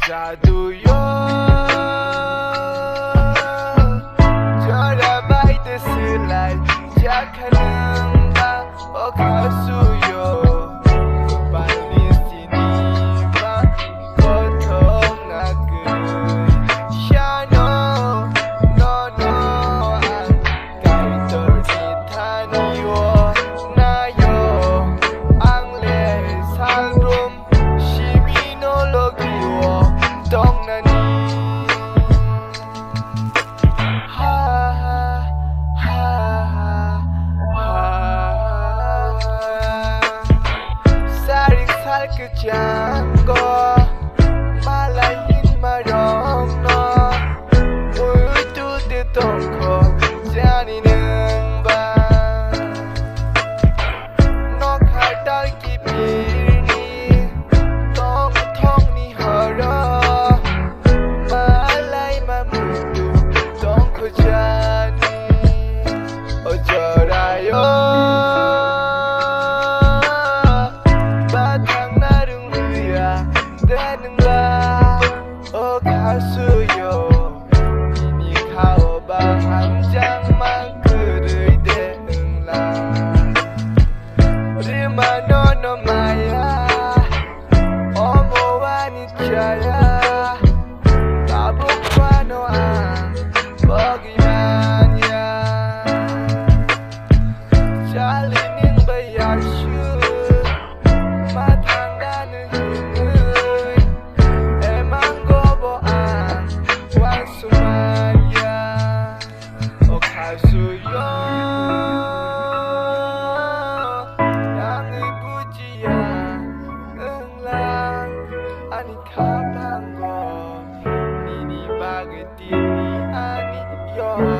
Jaduyoi 저라바이 뜻을날 시작하는가 가수요 빨리 시니마 고통나그 샤노 너너 Pitor Debbarma 나요 앙레 살룸 시미놀로기워 똥나니 사링 살그장고 말라인 마롱노 우유두대 똥코 잔이는 밤 녹할 기필니 똥통니 허러 말라이만 무두 똥코 잔이 어쩌라요 되는가 가수요 이미 가오바 한 장만 글을 대응라 리마 너너 마야 어머와 니자야 바보과 너안 먹이만야 잘리는 바야슈 마탕가는 sumaya ka수요 양의 부지야 응랑 아니 가방거 니니 바게티니 아니요